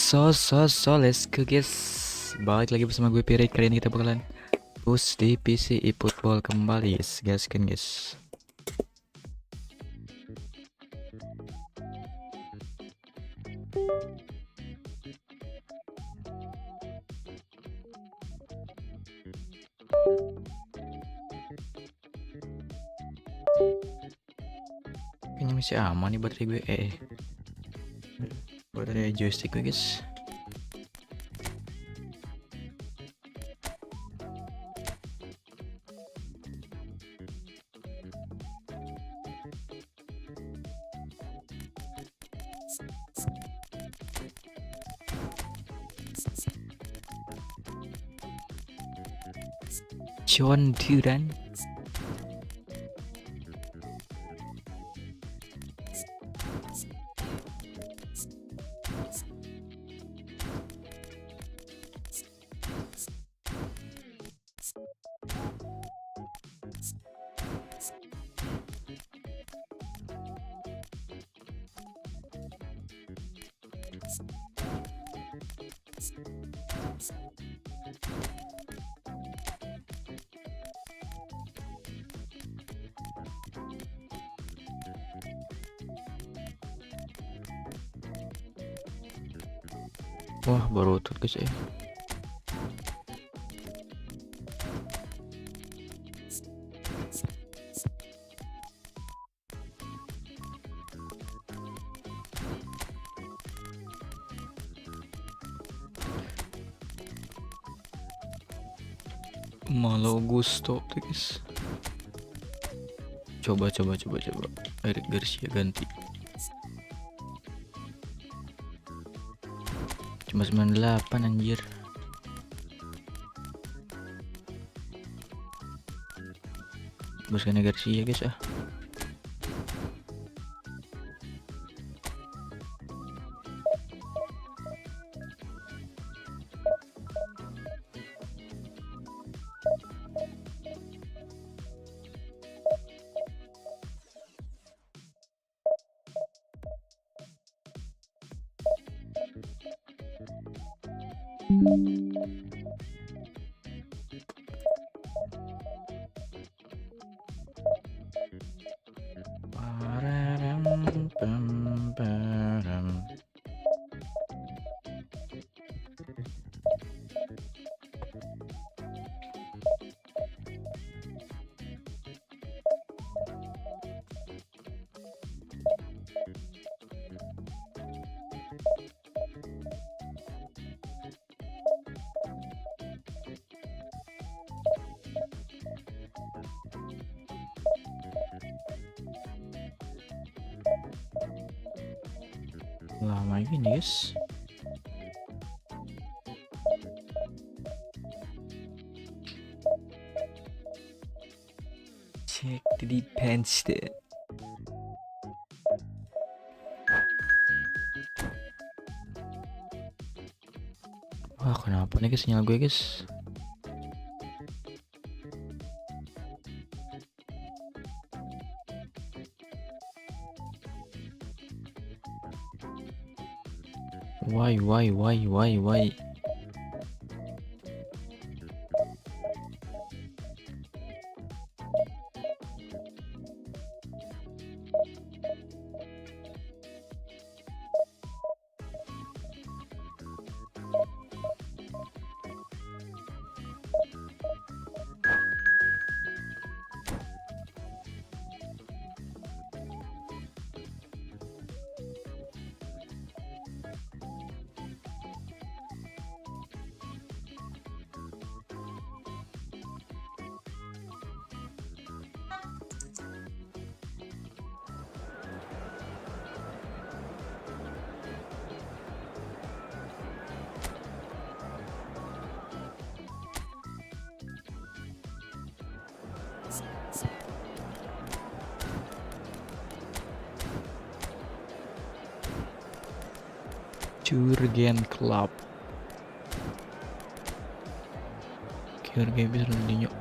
Let's go guys. Balik lagi bersama gue Pirik. Kali ini kita bakalan push divisi eFootball kembali guys kan guys. Kayaknya masih aman nih baterai gue. Baterai joystick gue guys. John Duran. Wah, baru tutut guys ya. Malo gusto guys. Coba. Eric Garcia ganti. Cuma 98 anjir. Boskannya Garcia guys ah. Lama gini guys. Check the defense deh. Wah, kenapa nih guys sinyal gue guys? Why? Jurgen Klopp. Jurgen bisa Ronaldinho.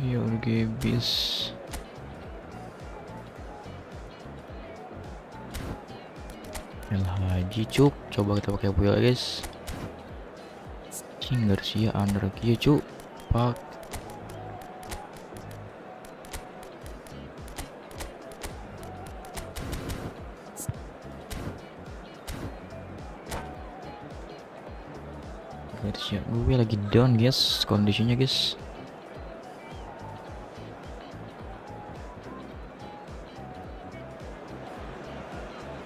Yorgebis. El Haji cuk, coba kita pakai build guys. Cing Garcia under kia cuk. Pak. Garcia gue lagi down guys, kondisinya guys.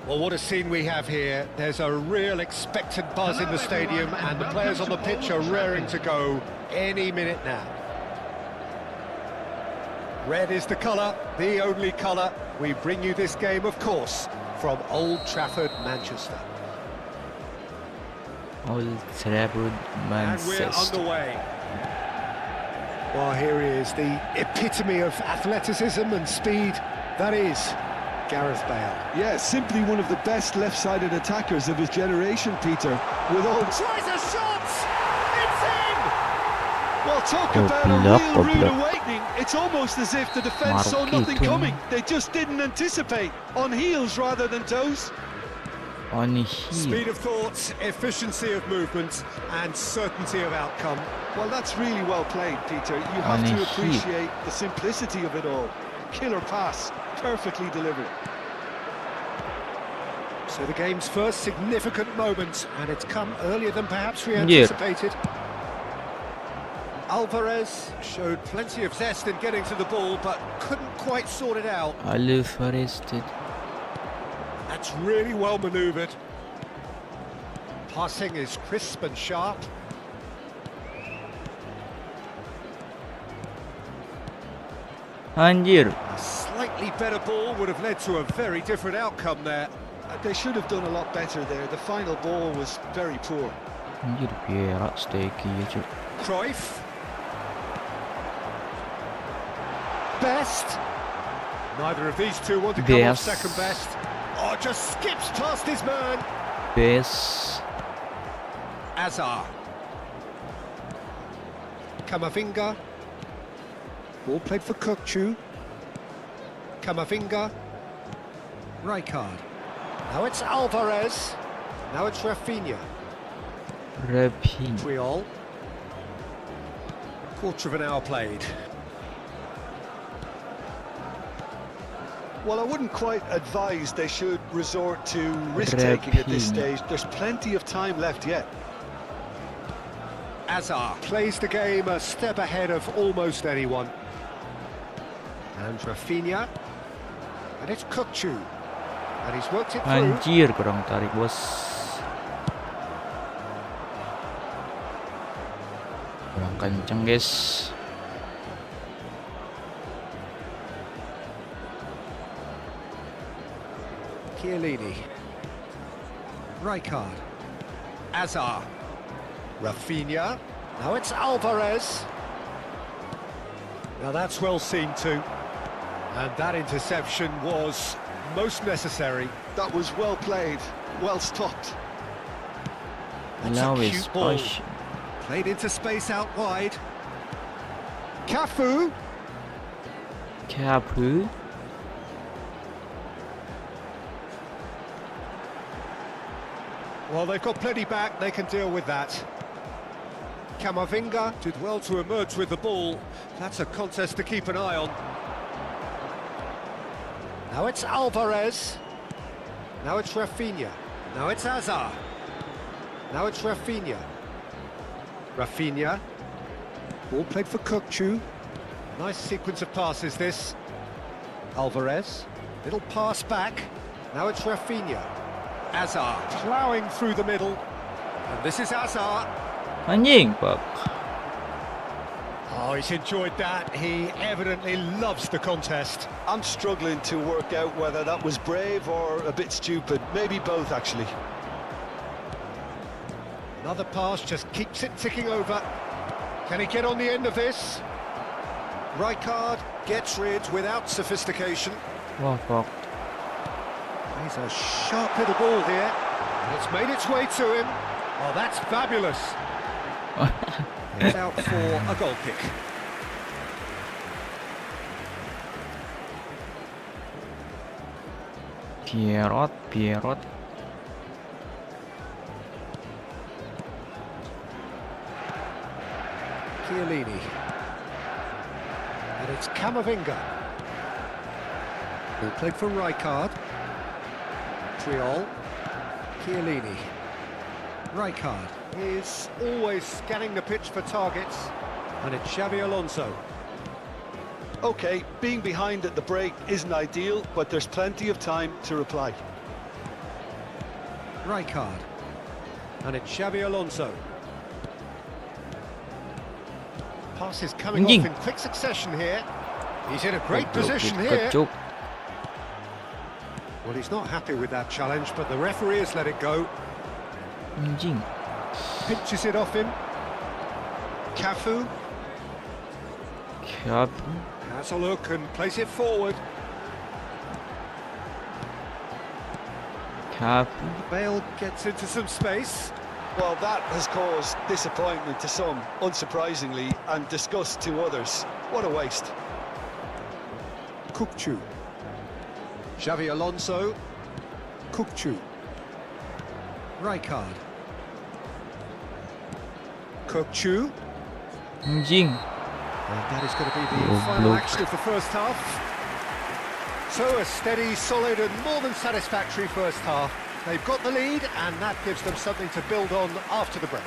Well, what a scene we have here. There's a real expectant buzz in the stadium and the players on the pitch are raring to go any minute now. Red is the colour, the only colour. We bring you this game, of course, from Old Trafford, Manchester. Old Trafford, Manchester. And we're underway. Well, here he is, the epitome of athleticism and speed. That is Gareth Bale. Yeah, simply one of the best left-sided attackers of his generation, Peter. With all Tries a shot! It's in! well, talk about a real rude awakening. It's almost as if the defence saw nothing coming. They just didn't anticipate. On heels rather than toes. On heel. Speed of thought, efficiency of movement, and certainty of outcome. Well, that's really well played, Peter. You have to appreciate the simplicity of it all. Killer pass, perfectly delivered. So the game's first significant moment, and it's come earlier than perhaps we anticipated. Alvarez showed plenty of zest in getting to the ball, but couldn't quite sort it out. Alvarez did. That's really well manoeuvred. Passing is crisp and sharp. Anjir. A slightly better ball would have led to a very different outcome there. They should have done a lot better there. The final ball was very poor. Anjir, Piera steaky ya cuk. Cruyff. Best. Neither of these two want to come off second best. Oh, just skips past his man. Best. Azar. Camavinga. Ball played for Kukçu. Camavinga. Rijkaard. Now it's Alvarez. Now it's Rafinha. Puyol. Quarter of an hour played. Well, I wouldn't quite advise they should resort to risk-taking at this stage. There's plenty of time left yet. Azar plays the game a step ahead of almost anyone. And Rafinha. And it's Kukçu. And he's worked it through. Anjir, kurang tarik bos. Kurang kenceng guys. Chiellini. Rijkaard. Azar. Rafinha. Now it's Alvarez. Now that's well seen too. And that interception was most necessary. That was well played, well stopped. That's a cute ball. Played into space out wide. Cafu. Well, they've got plenty back, they can deal with that. Camavinga did well to emerge with the ball. That's a contest to keep an eye on. Now it's Alvarez. Now it's Rafinha. Now it's Azar. Now it's Rafinha. Rafinha. Ball played for Kukçu. Nice sequence of passes this. Alvarez. Little pass back. Now it's Rafinha. Azar ploughing through the middle. And this is Azar. Anjing, Pak. Oh, he's enjoyed that. He evidently loves the contest. I'm struggling to work out whether that was brave or a bit stupid. Maybe both, actually. Another pass just keeps it ticking over. Can he get on the end of this? Rijkaard gets rid without sophistication. Wah, fuck. He's a sharp little ball here. And it's made its way to him. Oh, that's fabulous. It's out for a goal kick. Pierrot. Chiellini. And it's Camavinga. Who played for Rijkaard. Triol. Chiellini. Rijkaard is always scanning the pitch for targets. And it's Xabi Alonso. Okay, being behind at the break isn't ideal, but there's plenty of time to reply. Rijkaard. And it's Xabi Alonso. Pass is coming off in quick succession here. He's in a great position here. Well, he's not happy with that challenge, but the referee has let it go. Pinches it off him. Cafu. Has a look and plays it forward. Bale gets into some space. Well, that has caused disappointment to some, unsurprisingly, and disgust to others. What a waste. Kukçu. Xabi Alonso. Kukçu. Rijkaard. Kukçu. And that is going to be the final action of the first half. So a steady, solid and more than satisfactory first half. They've got the lead and that gives them something to build on after the break.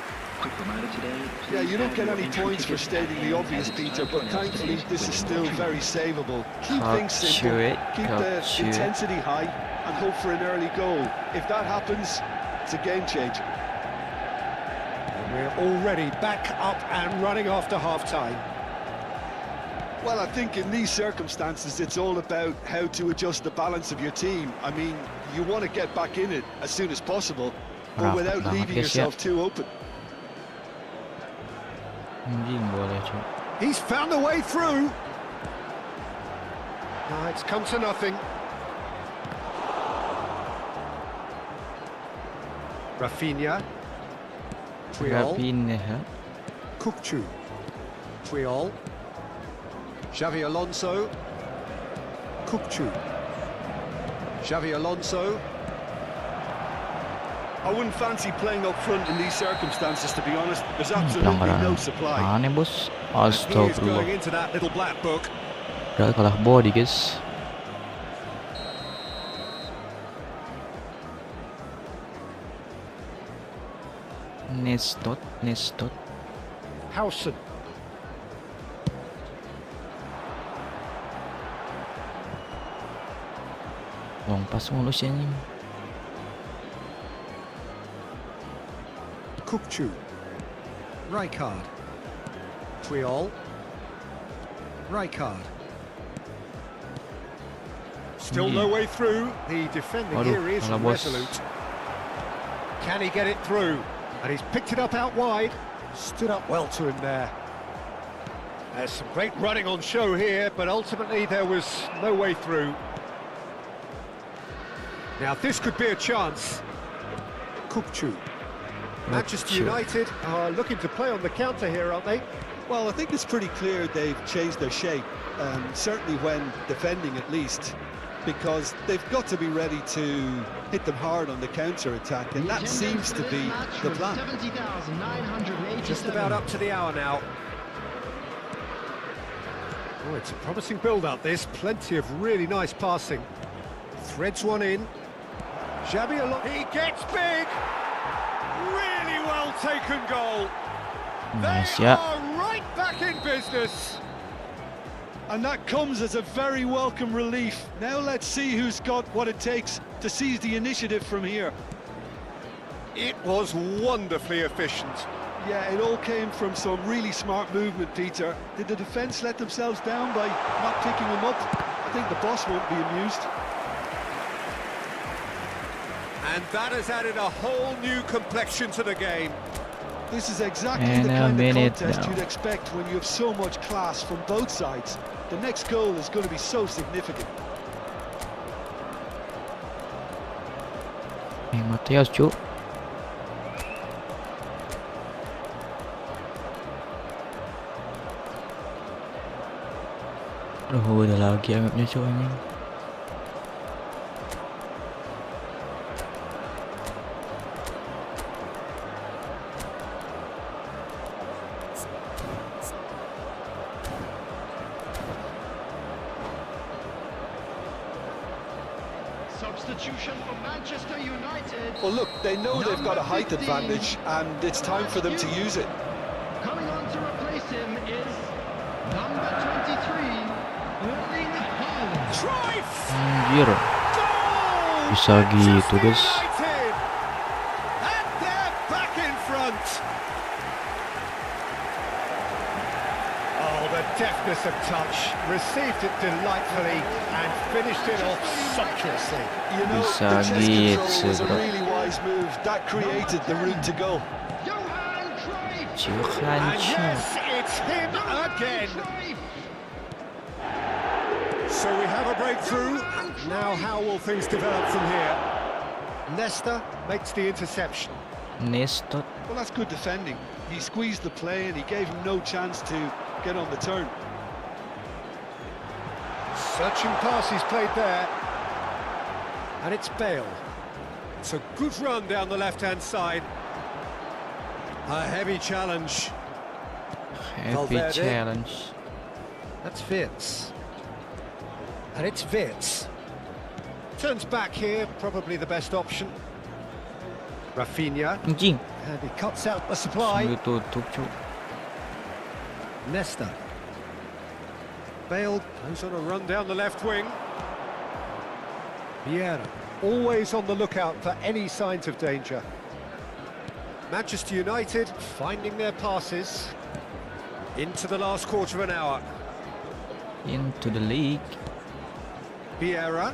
Yeah, you don't get any points for stating the obvious, Peter, but thankfully this is still very savable. Keep things simple, keep the intensity high and hope for an early goal. If that happens, it's a game changer. And we're already back up and running after half-time. Well, I think in these circumstances, it's all about how to adjust the balance of your team. I mean, you want to get back in it as soon as possible, but without leaving yourself too open. He's found a way through. It's come to nothing. Rafinha. Triol. Kukçu. Triol. Xabi Alonso. Kukçu. Xabi Alonso. I wouldn't fancy playing up front in these circumstances, to be honest. There's absolutely no supply. Bos. He is going into that little black book. Udah kalah body, guys. Nestot. Howson. Long pas mulu sih anjing. Kukçu. Rijkaard. Triol. Rijkaard. Still no way through. The defending here is resolute. Can he get it through? And he's picked it up out wide. Stood up well to him there. There's some great running on show here, but ultimately there was no way through. Now this could be a chance. Kukçu. Manchester United are looking to play on the counter here, aren't they? Well, I think it's pretty clear they've changed their shape, certainly when defending at least, because they've got to be ready to hit them hard on the counter-attack, and that seems to be the plan. Just about up to the hour now. Oh, it's a promising build-up, this. Plenty of really nice passing. Threads one in. Xabi Alonso, he gets big! Really well taken goal. Nice, they are right back in business. And that comes as a very welcome relief. Now let's see who's got what it takes to seize the initiative from here. It was wonderfully efficient. Yeah, it all came from some really smart movement, Peter. Did the defence let themselves down by not picking him up? I think the boss won't be amused. And that has added a whole new complexion to the game. This is exactly the kind of contest you'd expect when you have so much class from both sides. The next goal is going to be so significant. Mateus, cu. Aduh, udah lagi mapnya cu anjing. Substitution for Manchester United. Well, look, they know they've got a height 15. advantage, and it's time for them to use it. Coming on to replace him is number 23, Erling Haaland. Cruyff! Anjir, Goal! bisa gitu guys. United! And they're back in front. Oh, the deftness of touch. Received it delightfully and finished it off sumptuously. You know, Bisa the chest control gitu, was a bro. really wise move. That created the route to goal. Johan Cruyff. And Ciuhan. yes, it's him again. So we have a breakthrough. Now how will things develop from here? Nesta makes the interception. Nestot. Well, that's good defending. He squeezed the play and he gave him no chance to get on the turn. Searching pass he's played there. And it's Bale. It's a good run down the left-hand side. A heavy challenge. Happy Valverde. challenge. That's Wirtz. And it's Wirtz. Turns back here, probably the best option. Rafinha. Anjing. And he cuts out the supply. Sungguh tutup cu. Nesta. Bale goes on a run down the left wing. Vieira, always on the lookout for any signs of danger. Manchester United finding their passes into the last quarter of an hour. Into the league. Vieira.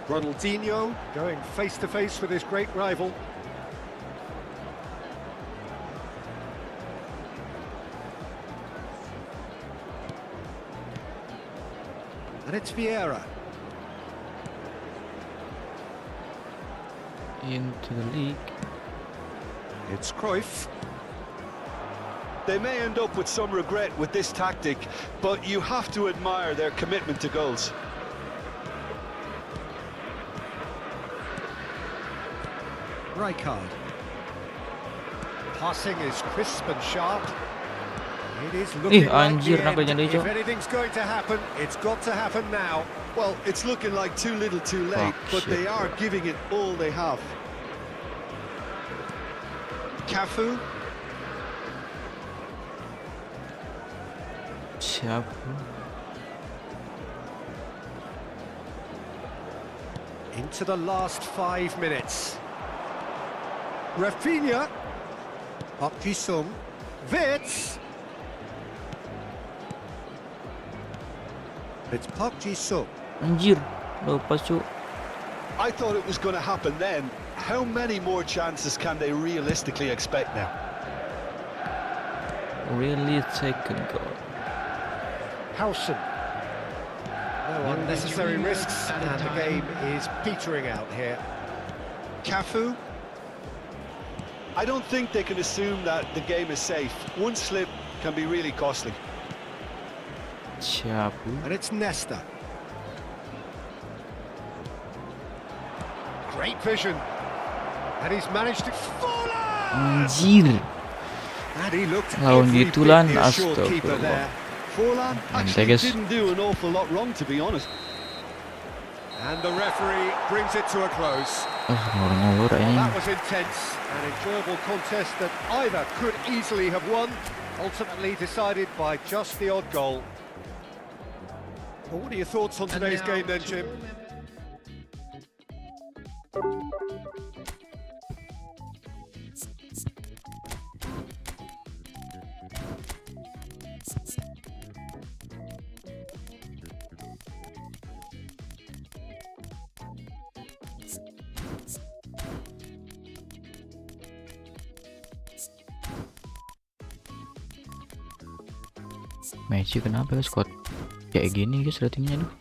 Ronaldinho going face to face with his great rival. And it's Vieira. Into the league. It's Cruyff. They may end up with some regret with this tactic, but you have to admire their commitment to goals. Rijkaard. Passing is crisp and sharp. It is looking like anjir, the nampaknya end. dia, If Cok. anything's going to happen, it's got to happen now. Well, it's looking like too little too late, Oh, but shit. they are giving it all they have. Cafu. Siapa? Into the last 5 minutes. Rafinha. Up Jisung. Wirtz. It's Park Ji-sung. Anjir, lupa cu. I thought it was going to happen then. How many more chances can they realistically expect now? Really second goal. Howson. No unnecessary risks, and the game is petering out here. Cafu. I don't think they can assume that the game is safe. One slip can be really costly. Siapa? And it's Nesta. Great vision. And he's managed to... Forlan! Anjir. And he looked Lawan every gitulan, bit the assured keeper astagfirullah. there. Forlan actually guys. didn't do an awful lot wrong, to be honest. And the referee brings it to a close. Ngawur-ngawur Well, ini. that was intense, an enjoyable contest that either could easily have won, ultimately decided by just the odd goal. Well, what are your thoughts on today's game then, Jim? Messi kenapa ya squad kayak gini guys ratingnya tuh?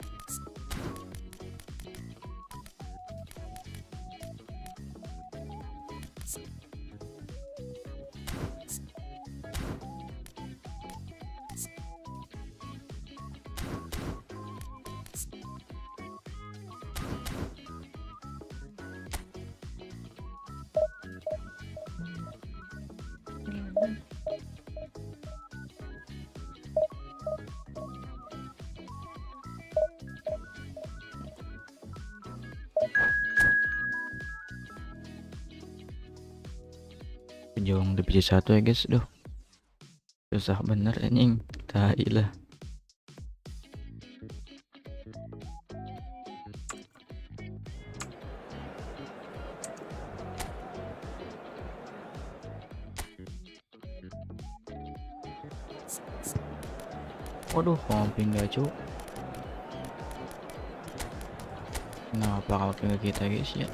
berjuang divisi 1 ya guys. Duh, susah bener anjing. Tai lah. Waduh, mau pindah cu. Kenapa kalau pindah kita guys ya?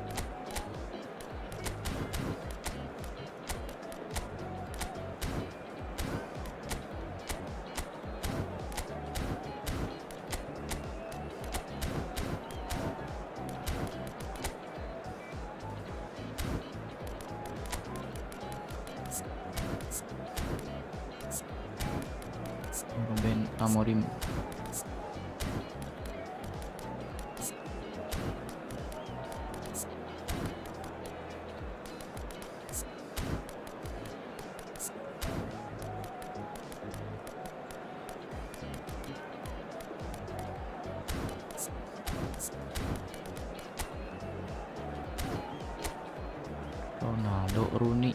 Ben Amorim. Ronaldo, Rooney.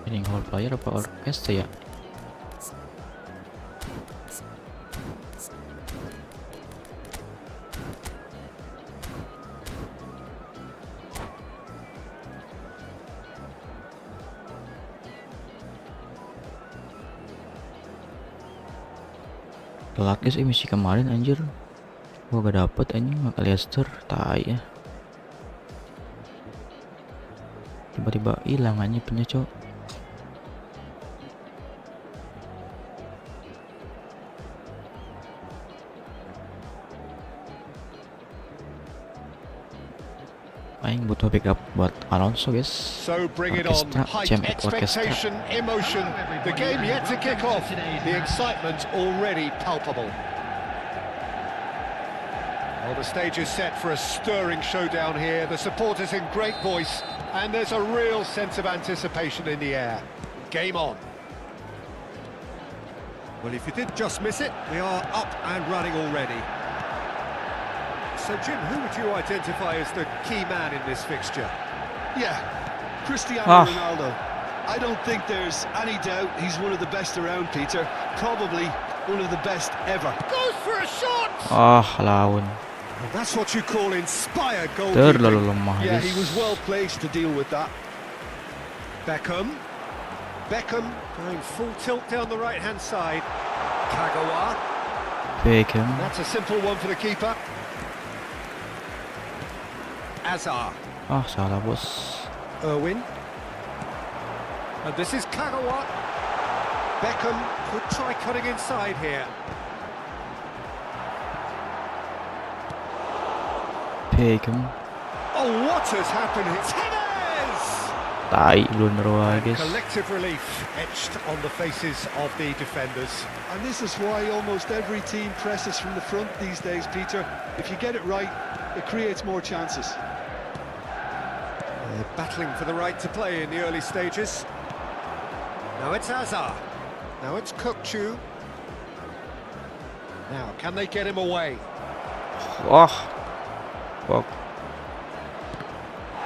Ini hall player apa orkestra ya? Telat guys, misi kemarin anjir. Gua gak dapet anjing McAllister, tai ya. Tiba-tiba hilang anjing punya cowok. Aing butuh backup buat Alonso guys. So bring it on. Height, expectation, emotion. The game yet to kick off. The excitement already palpable. Well, the stage is set for a stirring showdown here. The supporters in great voice, and there's a real sense of anticipation in the air. Game on. Well, if you did just miss it, we are up and running already. So, Jim, who would you identify as the key man in this fixture? Yeah, Cristiano Ronaldo. I don't think there's any doubt he's one of the best around, Peter. Probably one of the best ever. Goes for a shot! Lawan. Well, that's what you call inspired Terlalu goalkeeping. lemah Yeah, guys. he was well placed to deal with that. Beckham going full tilt down the right-hand side. Kagawa. Beckham. That's a simple one for the keeper. Azar. Salah bos. Irwin. And this is Kagawa. Beckham could try cutting inside here. Beckham. Oh, what has happened? It's Jimenez! Tai blunder wae guys. Collective relief etched on the faces of the defenders. And this is why almost every team presses from the front these days, Peter. If you get it right, it creates more chances. They're battling for the right to play in the early stages. Now it's Azar. Now it's Kukçu. Now, can they get him away? Fuck.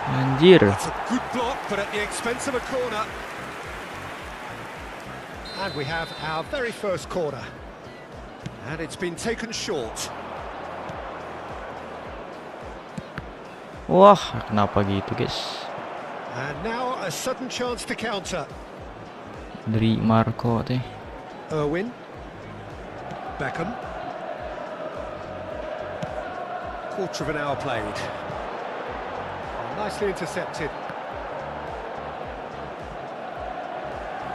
Anjir. That's a good block, but at the expense of a corner. And we have our very first corner. And it's been taken short. Wah, kenapa gitu guys? And now a sudden chance to counter. Dari Marco teh. Irwin. Beckham. Quarter of an hour played. Oh, nicely intercepted.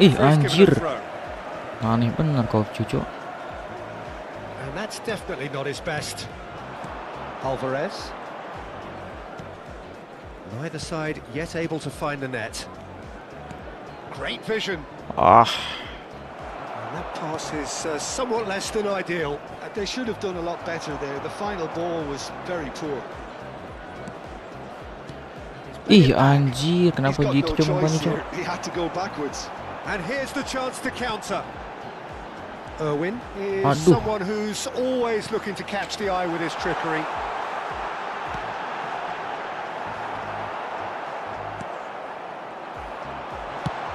Ih, Referee's given a anjir. throw. Aneh bener kau cucu. And that's definitely not his best. Alvarez. Neither side yet able to find the net. Great vision. Ah, And that pass is somewhat less than ideal. They should have done a lot better there. The final ball was very poor. ih anjir, He's kenapa got gitu no coba choice nih, Cok? here. He had to go backwards. And here's the chance to counter. Irwin is Aduh. someone who's always looking to catch the eye with his trickery.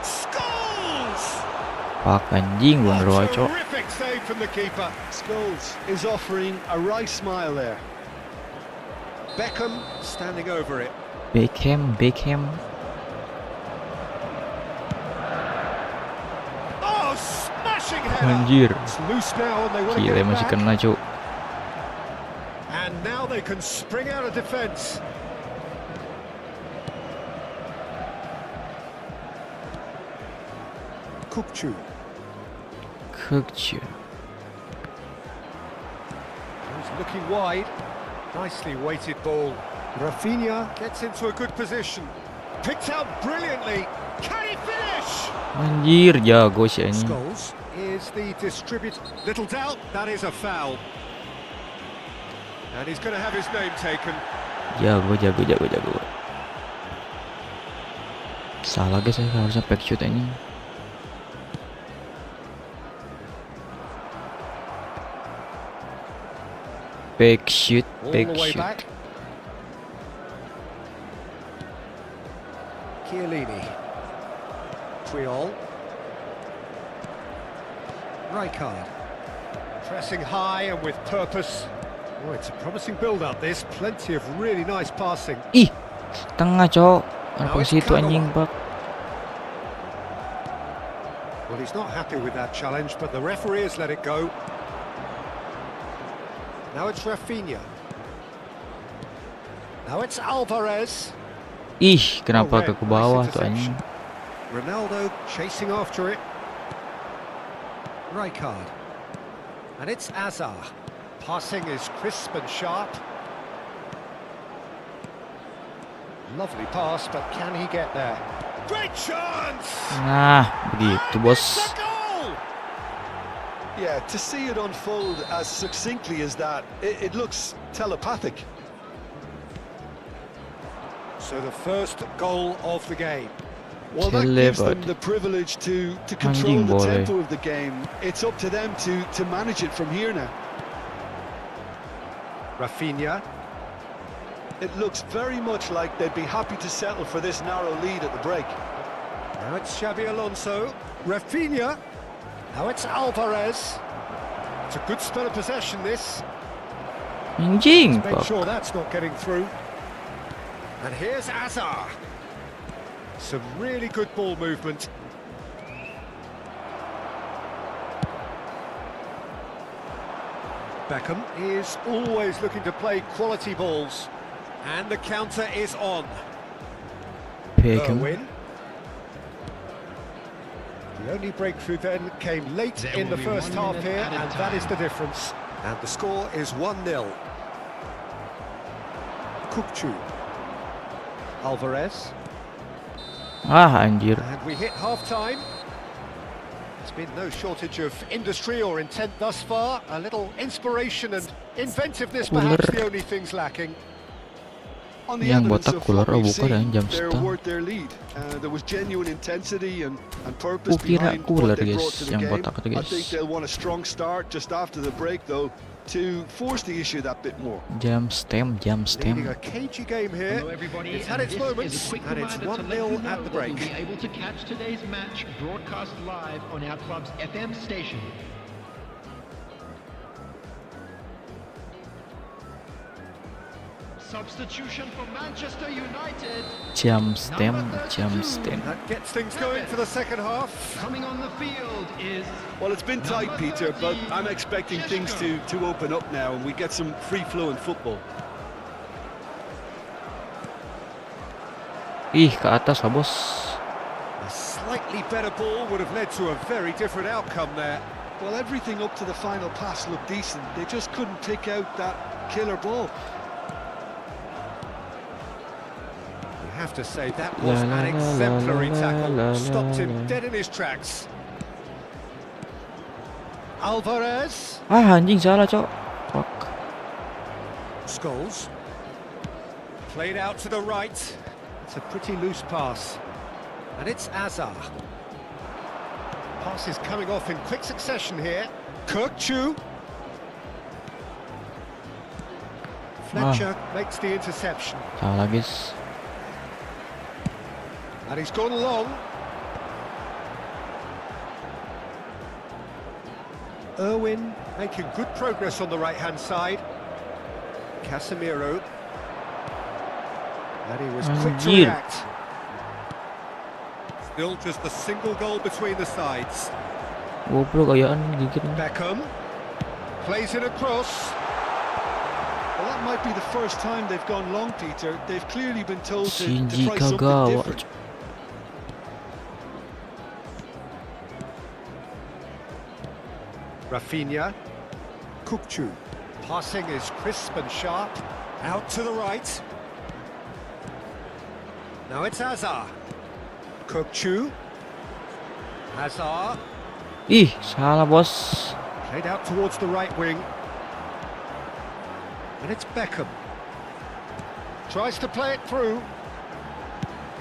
Scores! Pak anjing bener wae, What a Cok. terrific save from the keeper. Scholes is offering a wry smile there. Beckham standing over it. Beckham. Oh, smashing header! Anjir. It's loose now and they want to get Gila it masih back. kena, Cok. And now they can spring out of defence. Kukcu. Kukcu. He's looking wide. Nicely weighted ball. Rafinha gets into a good position. Picked out brilliantly. Can he finish? Anjir, jago sih anjing. Scholes is the distributor. Little doubt, that is a foul. And he's going to have his name taken. Jago. Salah guys, saya harusnya back shoot anjing. Back shoot. All the way back. Chiellini. Puyol. Rijkaard. Pressing high and with purpose. Oh, it's a promising build-up this. Plenty of really nice passing. Ih, tengah, Cok. Now Apa it's sih itu anjing, Kembali. Pak? Well, he's not happy with that challenge, but the referee has let it go. Now it's Rafinha. Now it's Alvarez. Ih, kenapa Oh, ke bawah nice tuh anjing? interception. Ronaldo chasing after it. Rijkaard. And it's Azar. Passing is crisp and sharp. Lovely pass, but can he get there? Great chance! Nah, begitu, Bos. It's a goal! Yeah, to see it unfold as succinctly as that, it looks telepathic. So the first goal of the game. Well, that gives them Delivered. the privilege to control Anjing the boleh. tempo of the game. It's up to them to manage it from here now. Rafinha. It looks very much like they'd be happy to settle for this narrow lead at the break. Now it's Xabi Alonso. Rafinha. Now it's Alvarez. It's a good spell of possession, this. Anjing, Make Pak. sure that's not getting through. And here's Azar. Some really good ball movement. Beckham is always looking to play quality balls. And the counter is on. Beckham. Irwin. The only breakthrough then came late There in the will be first 1 half minute here, added and that is time. the difference. And the score is 1-0. Kukcu. Alvarez. Ah, anjir. And we hit half-time. There's been no shortage of industry or intent thus far. A little inspiration and inventiveness, perhaps Cooler. the only things lacking. On the Yang evidence botak of cooler, what we've bukan seen, jam they're setengah. worth their lead. There was genuine intensity and purpose Kira behind cooler, what they guys, brought to the yang game. botak itu, I guys. think they'll want a strong start just after the break, though, to force the issue that bit more. Jam stem. Leading a cagey game here. Hello everybody, It's had and its this is moments, a quick and it's reminder to 1-0 let you at know the that break. You'll be able to catch today's match broadcast live on our club's FM station. Substitution for Manchester United. Jam stem. Number 32. That gets things going for the second half. Coming on the field is Well, it's been tight, Number Peter, but 13, I'm expecting things to open up now and we get some free-flowing football. Ih, ke atas lah, Bos. A slightly better ball would have led to a very different outcome there. Well, everything up to the final pass looked decent. They just couldn't pick out that killer ball. You have to say that was an exemplary tackle. Stopped him dead in his tracks. Alvarez. Anjing salah, Cok. Fuck. Scholes. Played out to the right. It's a pretty loose pass. And it's Azar. Pass is coming off in quick succession here. Kirkchu. Fletcher makes the interception. Salah, guys. And he's gone long. Irwin making good progress on the right-hand side. Casemiro. And he was quick to react. Still just a single goal between the sides. Goblok gayaan gigit. Beckham plays it across. Well, that might be the first time they've gone long, Peter. They've clearly been told to Shinji try something Kagawa. different. Rafinha. Kukcu. Passing is crisp and sharp. Out to the right. Now it's Azar. Kukcu. Azar. Ih, salah, bos. Played out towards the right wing. And it's Beckham. Tries to play it through.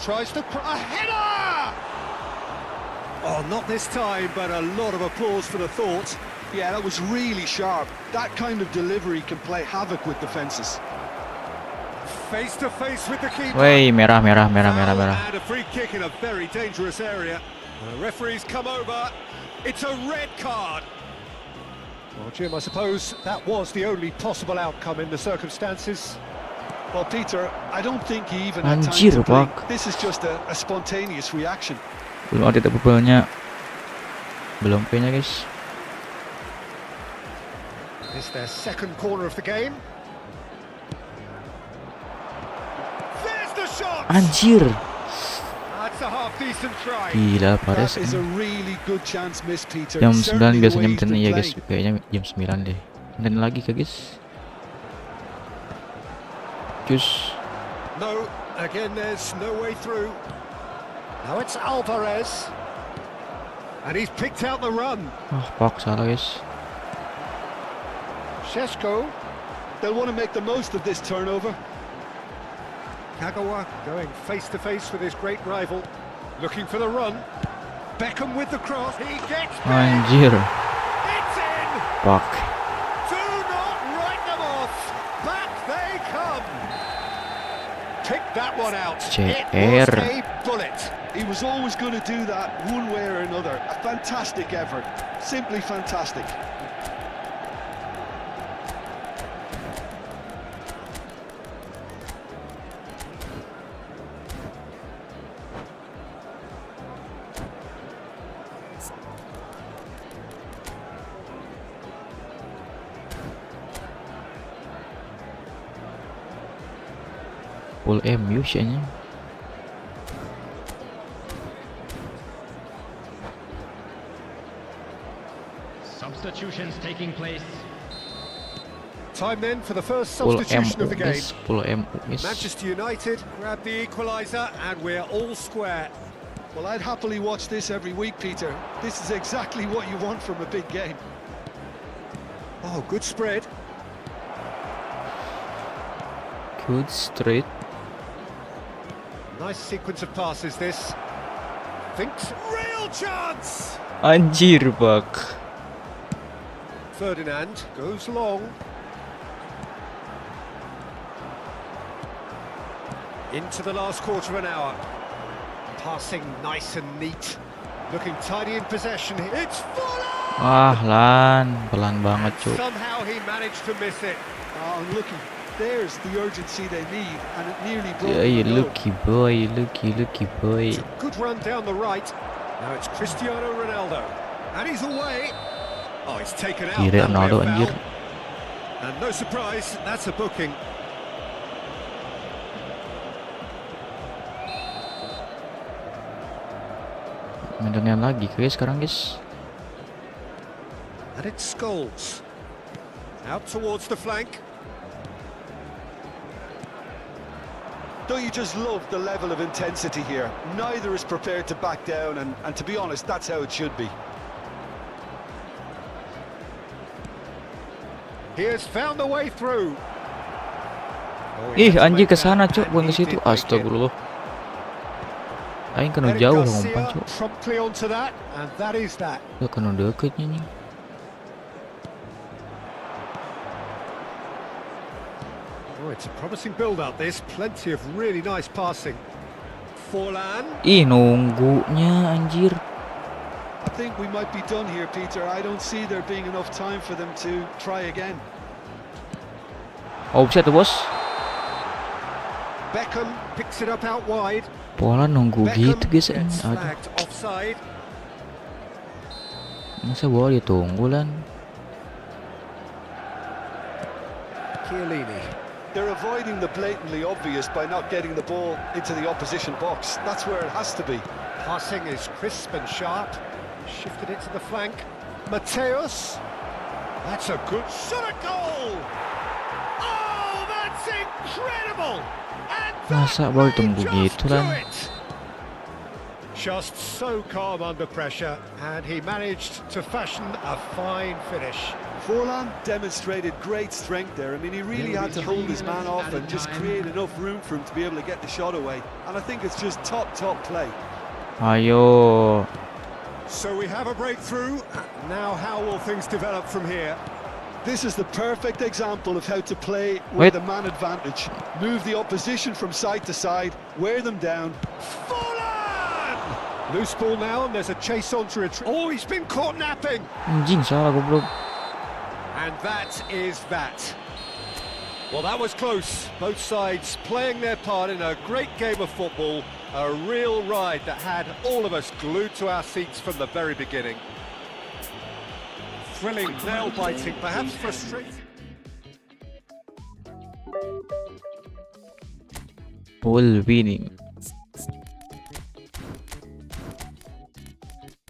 Tries to... a header! Oh, not this time, but a lot of applause for the thought. Yeah, that was really sharp. That kind of delivery can play havoc with defences. Face to face with the keeper. Wey, merah. And a free kick in a very dangerous area. The referee's come over. It's a red card. Well, Jim, I suppose that was the only possible outcome in the circumstances. Well, Peter, I don't think he even had time Anjir, to blink. Pak. This is just a spontaneous reaction. Belum update footballnya. Belum kayaknya, guys. It's their second corner of the game. There's the shot. Anjir. That's a half-decent try. Gila, That Pares. is a really good chance miss, Peter. Jam Certainly 9 the biasanya way he's minta been ya, guys. playing. Kayaknya jam 9 deh. Dan lagi ke, guys. Cus. No, again there's no way through. Now it's Alvarez. And he's picked out the run. Ah, fuck, salah, guys. Shesko. They'll want to make the most of this turnover. Kagawa going face-to-face with his great rival. Looking for the run. Beckham with the cross. He gets there. Anjir. It's in. Fuck. Do not write them off. Back they come. Pick that one out. It was a bullet. He was always going to do that one way or another. A fantastic effort. Simply fantastic. Full MU kayaknya. Substitutions taking place. Time then for the first Full substitution MU, of the game. guys. Full MU, guys. Manchester United grab the equaliser and we're all square. Well, I'd happily watch this every week, Peter. This is exactly what you want from a big game. Oh, good spread. Good straight. Nice sequence of passes this. Thinks real chance. Anjir, Bak. Ferdinand goes long. Into the last quarter of an hour. Passing nice and neat. Looking tidy in possession. It's Fuller! Wah, Lan. Pelan banget, cuk. Somehow he managed to miss it. Oh, and looky, there's the urgency they need, and it nearly broke Yeah, the goal. lucky boy, lucky boy. Good run down the right. Now it's Cristiano Ronaldo. And he's away. Oh, he's taken out. Gila, That'll be a Ronaldo, foul. anjir. And no surprise, that's a booking. Maintenance lagi guys sekarang guys. And it's Scholes. Out towards the flank. Don't you just love the level of intensity here? Neither is prepared to back down, and to be honest, that's how it should be. He has found the way through. Oh, Ih, he had to anjir make ke sana, that, Cuk, and bukan ke he situ. did make it. Astagfirullah. Aing kena Eric jauh lah Garcia umpan, Cuk. promptly onto that, and that is that. Ya kena deketnya nih. Oh, it's a promising build-up. This plenty of really nice passing. Forlan. Ih, nunggunya anjir. I think we might be done here, Peter. I don't see there being enough time for them to try again. Offside tuh, Bos. Beckham picks it up out wide. Pola nunggu Beckham gitu guys. gets Aduh, flagged offside. masa bola ditunggu lan. Chiellini. They're avoiding the blatantly obvious by not getting the ball into the opposition box. That's where it has to be. Passing is crisp and sharp. Shifted it to the flank. Mateus. That's a good shot at goal. Oh, that's incredible. And Masa that baru may tunggu just gitu do lan. it. Just so calm under pressure, and he managed to fashion a fine finish. Forlan demonstrated great strength there. I mean, he really had to hold his man off and just create enough room for him to be able to get the shot away. And I think it's just top play. Ayo. So we have a breakthrough. Now how will things develop from here? This is the perfect example of how to play Wait. with a man advantage. Move the opposition from side to side, wear them down. Forlan! Loose ball now, and there's a chase on to retrieve. Oh, he's been caught napping. Anjing salah goblok. And that is that. Well, that was close. Both sides playing their part in a great game of football. A real ride that had all of us glued to our seats from the very beginning. Thrilling, nail-biting, perhaps frustrating. Ball winning.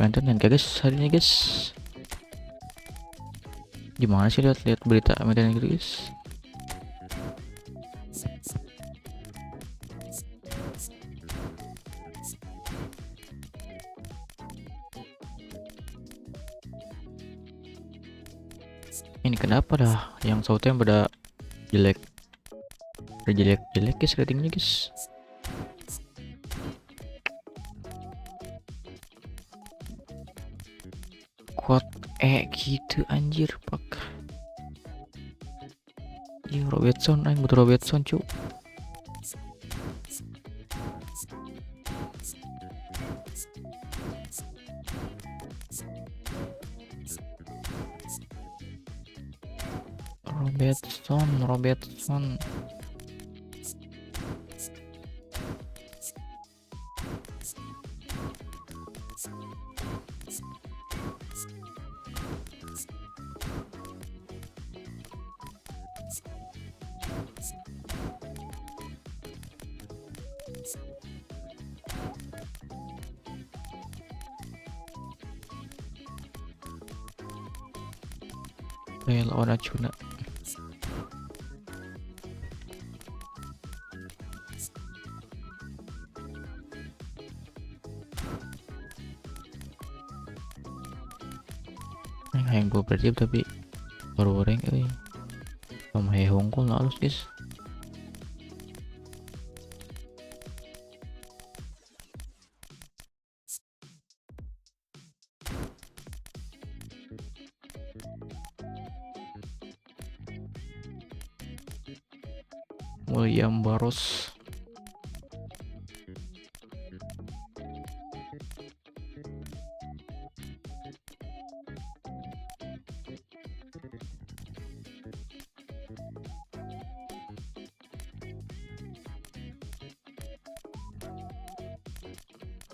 Maintenance guys hari ini guys. Gimana sih lihat berita maintenance gitu guys? Ini kenapa dah yang Southampton pada jelek guys ratingnya guys. Kuat gitu anjir pak. Iya Robertson, aing butuh Robertson cu. Robertson. Lawan Acuna. Yang gue berarti tapi baru goreng sama Hongkong lah halus guys. William Barros.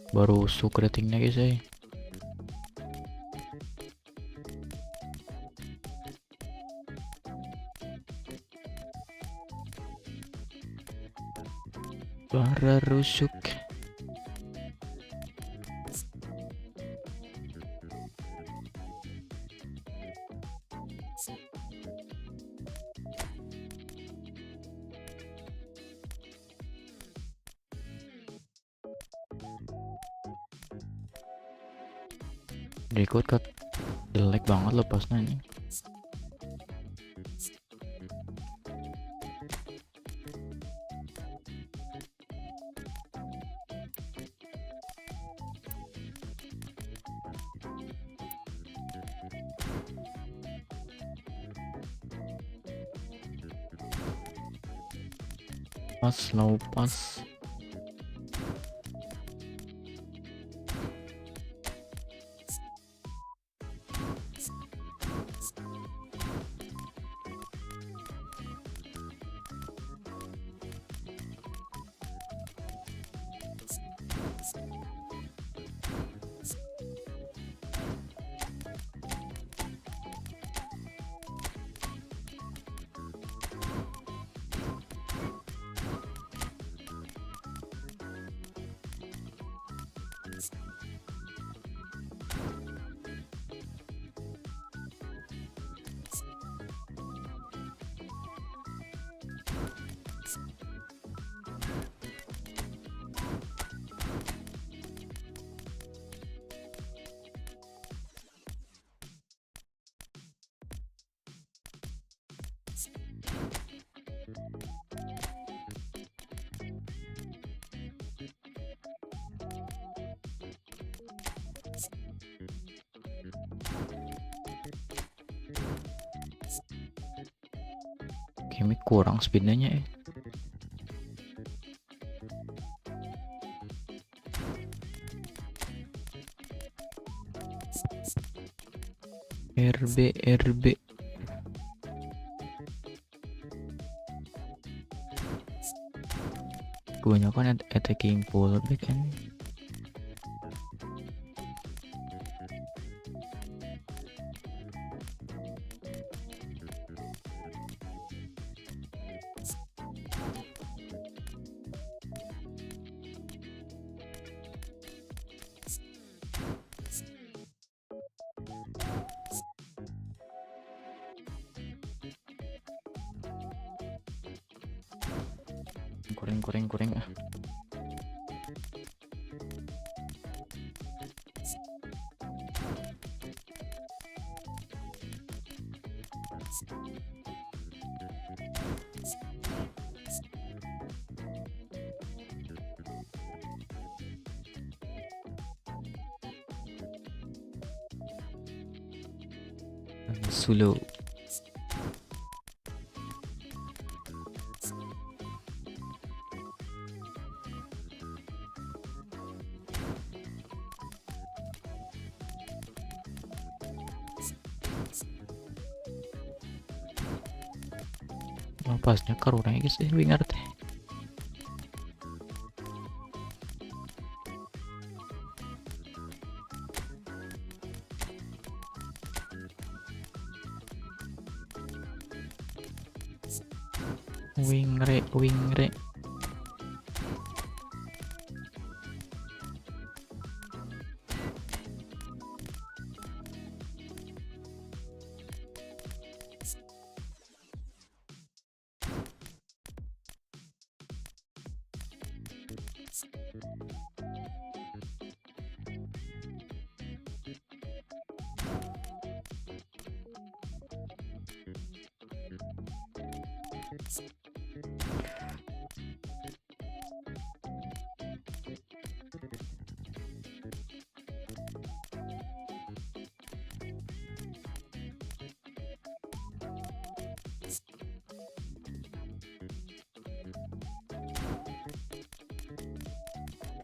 Baru suk ratingnya guys Bara rusuk. Record cut jelek banget lo pasnya ini. Pas slow pas. Kayaknya kurang speednya ya. RB kebanyakan attacking fullback kan. Goreng ah. Solo. Pasnya karurangnya guys winger teh. Wingre.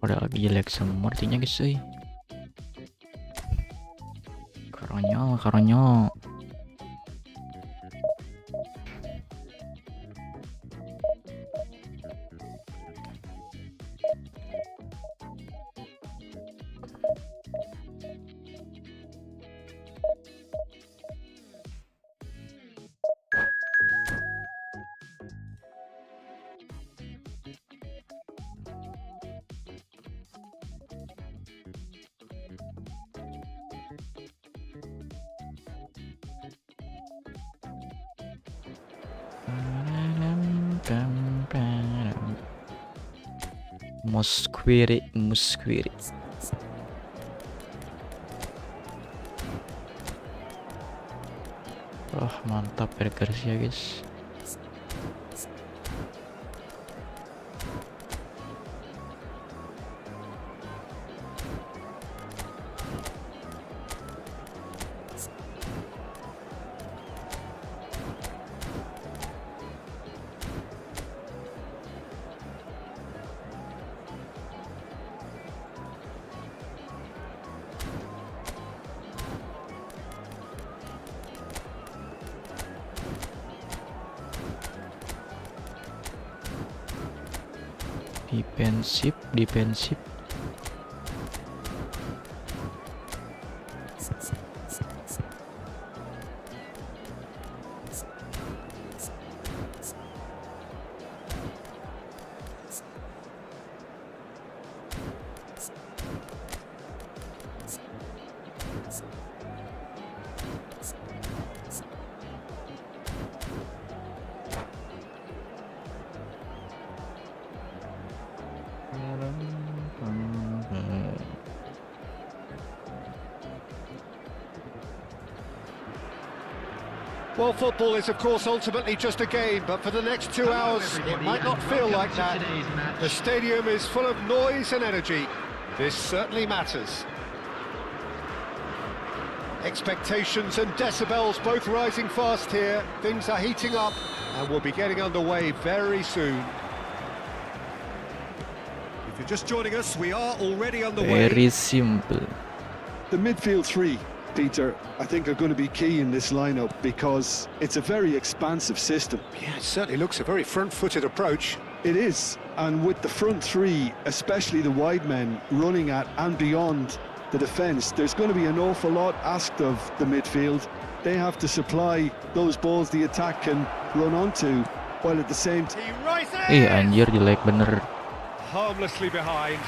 Udah lagi jelek semua artinya guys karonyo. Musquiri. Wah, mantap burgers ya guys. Defensif. Well, football is, of course, ultimately just a game, but for the next 2 hours, it might not feel like that. The stadium is full of noise and energy. This certainly matters. Expectations and decibels both rising fast here. Things are heating up, and we'll be getting underway very soon. If you're just joining us, we are already underway. Very simple. The midfield three, Peter, I think are going to be key in this lineup because it's a very expansive system. Yeah, it certainly looks a very front-footed approach. It is, and with the front three, especially the wide men, running at and beyond the defence, there's going to be an awful lot asked of the midfield. They have to supply those balls the attack can run onto, while at the same time... He rises! Anjir jelek bener. Harmlessly behind.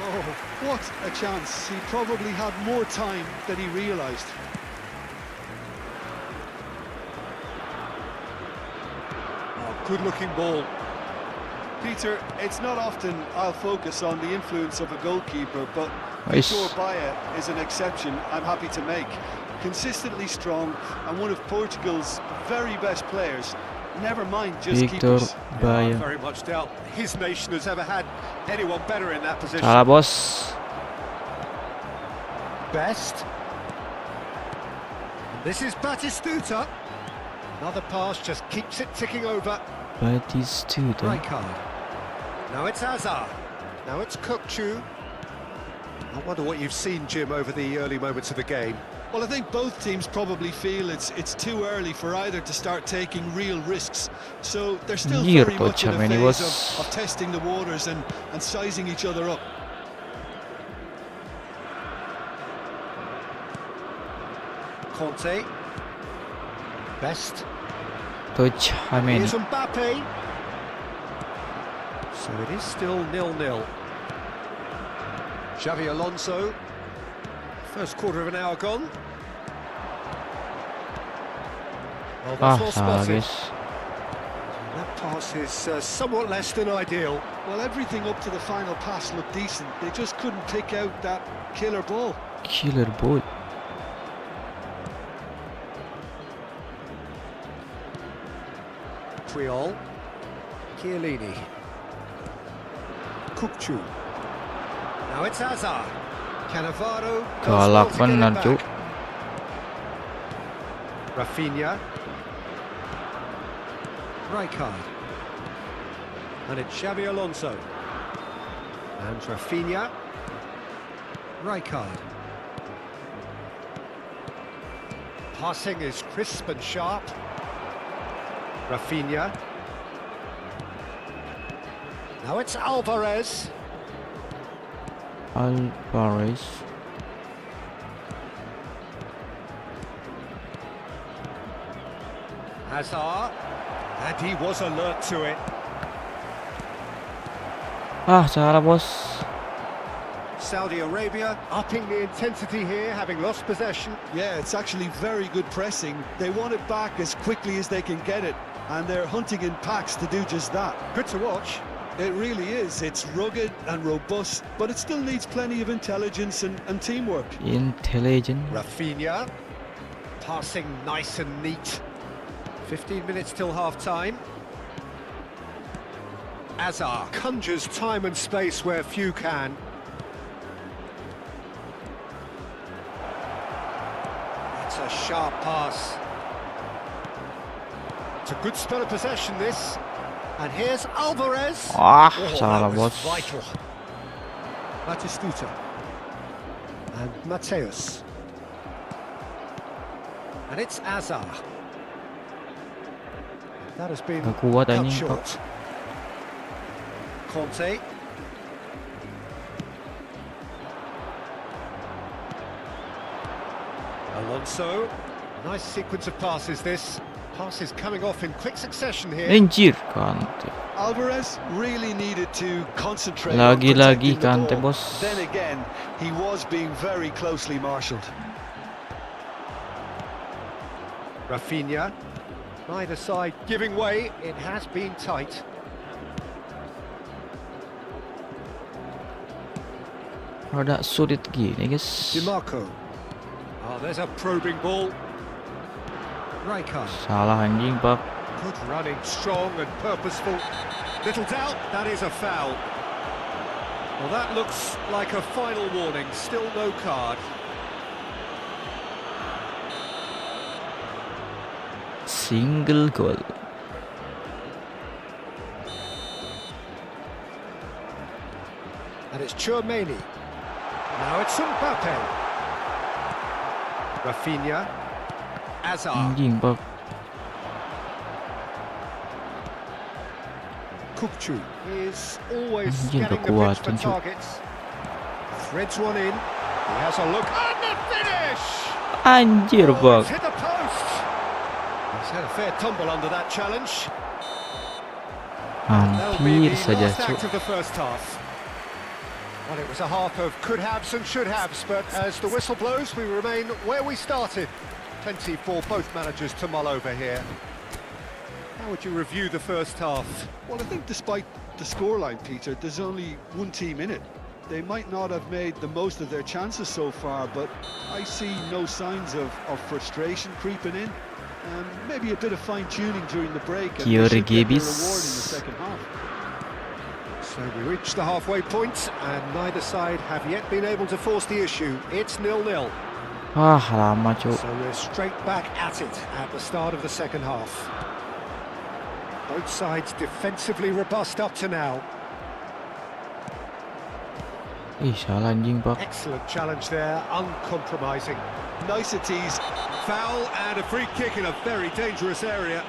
Oh, what a chance. He probably had more time than he realised. Oh, good-looking ball. Peter, it's not often I'll focus on the influence of a goalkeeper, but Nice. Victor Baia is an exception I'm happy to make. Consistently strong and one of Portugal's very best players. Never mind just Victor keepers. I Baia. very much doubt his nation has ever had anyone better in that position. Salah bos. Best. This is Batistuta. Another pass just keeps it ticking over. Batistuta. Right card. Now it's Hazard. Now it's Kukçu. I wonder what you've seen, Jim, over the early moments of the game. Well, I think both teams probably feel it's too early for either to start taking real risks. So they're still Anjir, very much in a Tocciameni, phase bos. of testing the waters and sizing each other up. Conte. Best. Tocciameni. Here's Mbappe. So it is still 0-0. Xavi Alonso. First quarter of an hour gone. Well, that's well Salah spotted. guys. That pass is somewhat less than ideal. Well, everything up to the final pass looked decent. They just couldn't pick out that killer ball. Killer ball. Puyol. Chiellini. Kukçu. Now it's Hazard. Cannavaro. Galak bener, Cuk. Rafinha. Rijkaard. And it's Xavi Alonso. And Rafinha. Rijkaard. Passing is crisp and sharp. Rafinha. Now it's Alvarez. Alvarez. Hazard. And he was alert to it. Salah bos. Saudi Arabia upping the intensity here, having lost possession. Yeah, it's actually very good pressing. They want it back as quickly as they can get it, and they're hunting in packs to do just that. Good to watch. It really is. It's rugged and robust, but it still needs plenty of intelligence and teamwork. Intelligent. Rafinha. Passing nice and neat. 15 minutes till half-time. Azar conjures time and space where few can. It's a sharp pass. It's a good spell of possession, this. And here's Alvarez. Salah that was bos. vital. Batistuta. And Mateus. And it's Azar. That has been Gak kuat cut anjing, short. Pak. Conte. Alonso. Nice sequence of passes, this. Passes coming off in quick succession here. Anjir, Kante. Alvarez really needed to concentrate on Lagi-lagi protecting the Kante, ball. bos. Then again, he was being very closely marshalled. Rafinha. Neither side giving way. It has been tight. Rada sulit gini, guys. DiMarco. Oh, there's a probing ball. Rijkaard. Salah anjing, Pak. Good running, strong and purposeful. Little doubt, that is a foul. Well, that looks like a final warning. Still no card. Single goal. And it's Tchouaméni. Now it's Mbappe. Rafinha. Azar. Anjing, Pak. Kukçu is always Anjing, getting the kekuatan, pitch for Cuk. targets. Threads one in. He has a look. And the finish! Anjir, Oh, Pak. it's hit the post. He's had a fair tumble under that challenge. That'll be Hampir the saja, last act Cuk. of the first half. Well, it was a half of could-haves and should-haves, but as the whistle blows, we remain where we started. Plenty for both managers to mull over here. How would you review the first half? Well, I think despite the scoreline, Peter, there's only one team in it. They might not have made the most of their chances so far, but I see no signs of frustration creeping in. Maybe a bit of fine-tuning during the break, and they should get their reward in the second half. So we reached the halfway point, and neither side have yet been able to force the issue. It's 0-0. Lama, Cuk. So we're straight back at it at the start of the second half. Both sides defensively robust up to now. Ih, salah anjing, Pak. Excellent challenge there, uncompromising. Niceties. Foul and a free kick in a very dangerous area.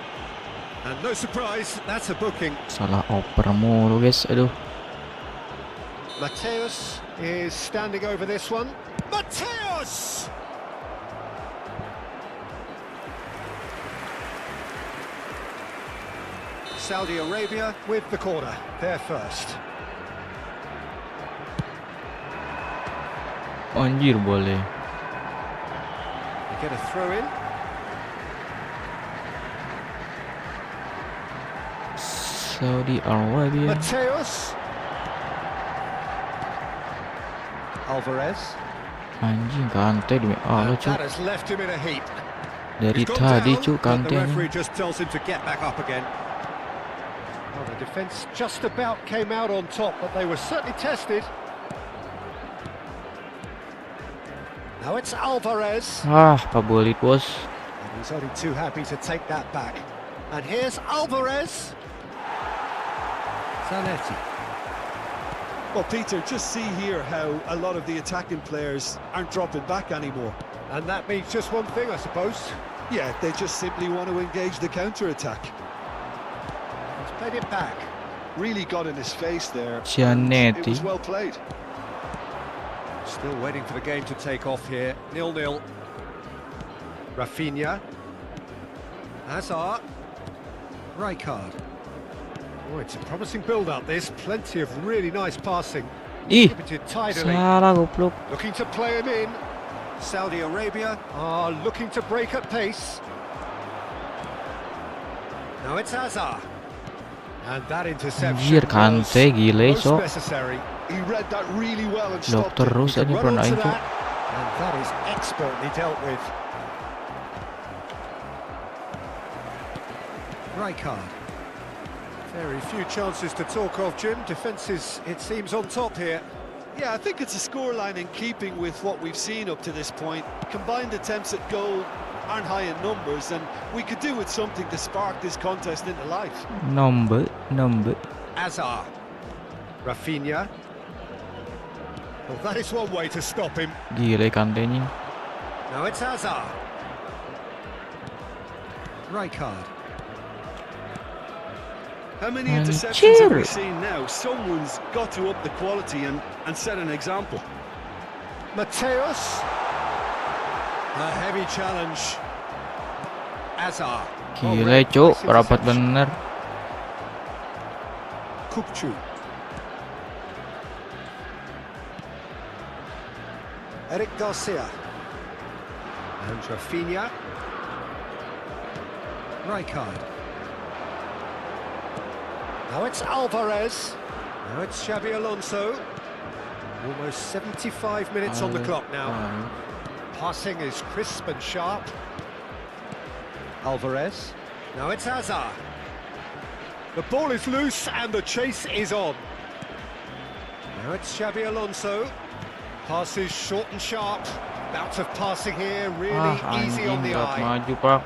And no surprise, that's a booking. Salah oper mulu, guys. Aduh. Mateus is standing over this one. Mateus! Saudi Arabia with the corner, they're first. Anjir, boleh. They get a throw in. Saudi Arabia. Mateus. Alvarez. Anjing, Kante demi Allah, And Cuk. that has left him in a heap. Dari He's gone tadi, down, Cuk, but Kante the anjing. referee just tells him to get back up again. Well, the defence just about came out on top, but they were certainly tested. Now it's Alvarez. Pabolit, bos. And he's only too happy to take that back. And here's Alvarez. Zanetti. Well, Peter, just see here how a lot of the attacking players aren't dropping back anymore. And that means just one thing, I suppose. Yeah, they just simply want to engage the counter-attack. He's played it back. Really got in his face there. and Zanetti. It was well played. Still waiting for the game to take off here. 0-0. Rafinha. Azar. Rijkaard. Oh, it's a promising build-up, this. Plenty of really nice passing. Ih, Distributed tidily. salah goblok. Looking to play him in. Saudi Arabia are looking to break at pace. Now it's Azar. And that interception Anjir, Kante was gile, most Cuk. necessary. He read that really well and Blok stopped it. terus He ini can run onto perandain, Cuk. that, and that is expertly dealt with. Right card. Very few chances to talk of, Jim. Defence is, it seems, on top here. Yeah, I think it's a scoreline in keeping with what we've seen up to this point. Combined attempts at goal aren't high in numbers, and we could do with something to spark this contest into life. Number. Azar. Rafinha. Well, that is one way to stop him. Gila Kante anjing. Now it's Azar. Right card. How many And interceptions have we cheer. seen now? Someone's got to up the quality and set an example. Mateus. A heavy challenge. Azar. Gila cuk, rapat bener. Kupchu. Eric Garcia. And Rafinha. Right card. Now it's Alvarez. Now it's Xabi Alonso. Almost 75 minutes on the clock now. Passing is crisp and sharp. Alvarez. Now it's Azar. The ball is loose and the chase is on. Now it's Xabi Alonso. Passes short and sharp. Bouts of passing here, really easy on the eye. Maju pak.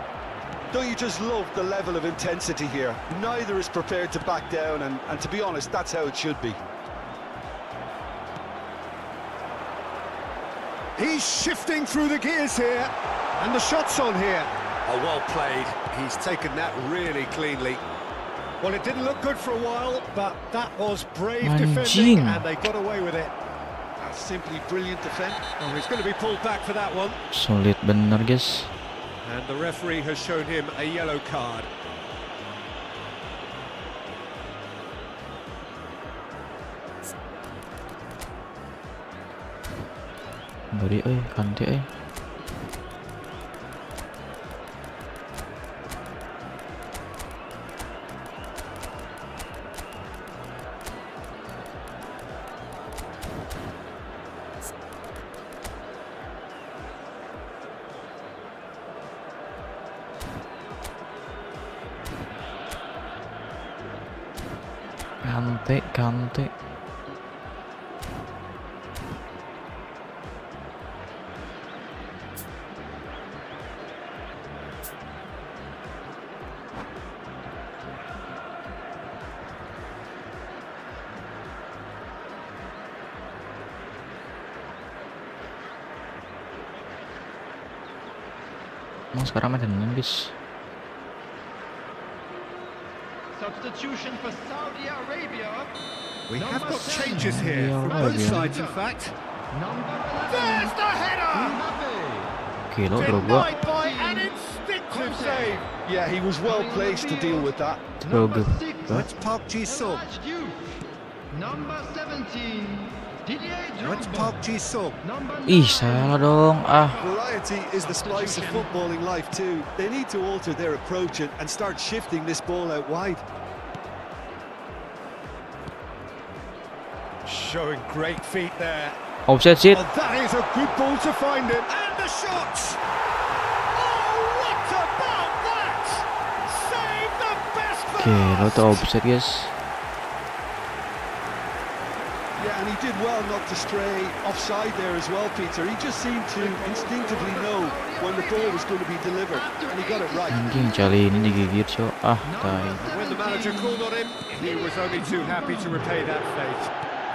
Don't you just love the level of intensity here? Neither is prepared to back down, and to be honest, that's how it should be. He's shifting through the gears here, and the shot's on here. Oh, well played. He's taken that really cleanly. Well, it didn't look good for a while, but that was brave defending, and they got away with it. That's simply brilliant defence. Oh, he's going to be pulled back for that one. Sulit bener guys. And the referee has shown him a yellow card. Beri Kante Kante. Emang sekarang main dengan guys. Substitution for Saudi Arabia. We have got changes here from both sides, in fact. Number 11. There's the header! Gila Drogba. Denied by an instinctive save. Yeah, he was well placed to deal with that. Drogba. That's Park Ji-sung. Number 17. Didier That's Drogba. Park Ji-sung. Number Ih, 9. salah dong. Variety is the spice of footballing life too. They need to alter their approach and start shifting this ball out wide. Showing great feet there. Offside shit. Oh, that is a good ball to find him. And the shot! Oh, what about that? Save the best for Gila last. tuh offside guys. Yeah, and he did well not to stray offside there as well, Peter. He just seemed to instinctively know when the ball was going to be delivered, and he got it right. Anjing kali ini digigit cok. Tai. When the manager called on him, he was only too happy to repay that fate.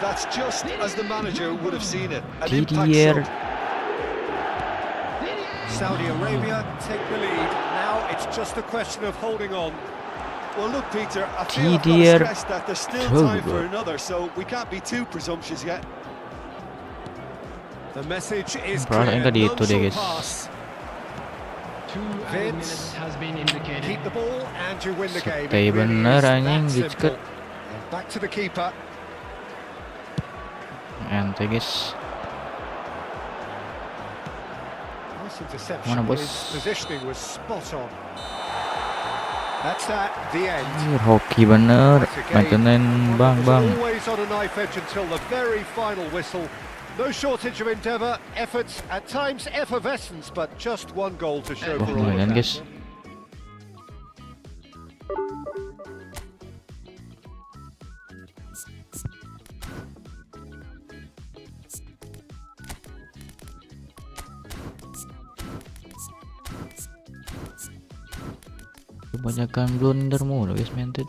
That's just as the manager would have seen it. An impact Didier. sub. Saudi Arabia take the lead. Now it's just a question of holding on. Well, look, Peter, I feel I've got Didier. to stress that there's still time for another, so we can't be too presumptuous yet. The message is Perasaan clear. tadi None itu deh, shall guys. pass. 2 minutes has been indicated. Keep the ball and you win the game. Stay It really bener, is that anjing, simple. diceket. And back to the keeper. Ente guys. Nice interception. Mana, bos? His positioning was spot on. That's that. The end. Anjir, hoki bener. Maintenance bang. Always on a knife edge until the very final whistle. No shortage of endeavour, efforts, at times effervescence, but just one goal to show for all of Lumayan that. guys. Kebanyakan blunder mulu guys main tuh.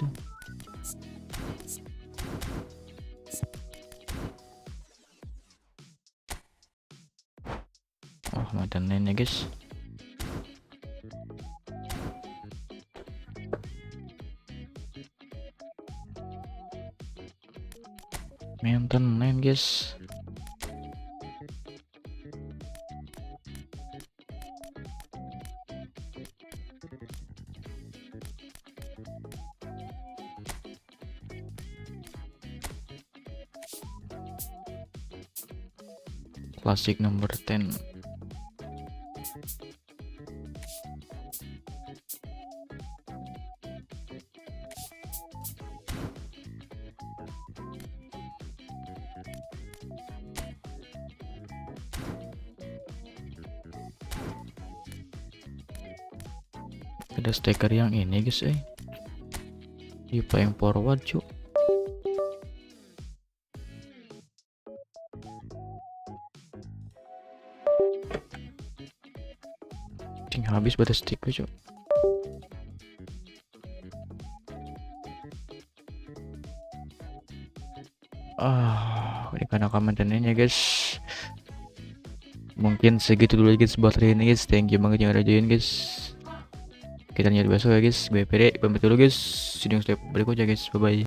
Oh, mantan lainnya guys. Mantan lain guys. Klasik nomor 10. Ada stiker yang ini guys, di playing forward cuk. Habis pada stick cuk. Ini karena komentarnya guys. Mungkin segitu dulu guys buat hari ini guys. Thank you banget yang udah join guys. Kita lihat besok ya guys. Gue Pere pamit dulu guys. See you next step berikutnya guys. Bye bye.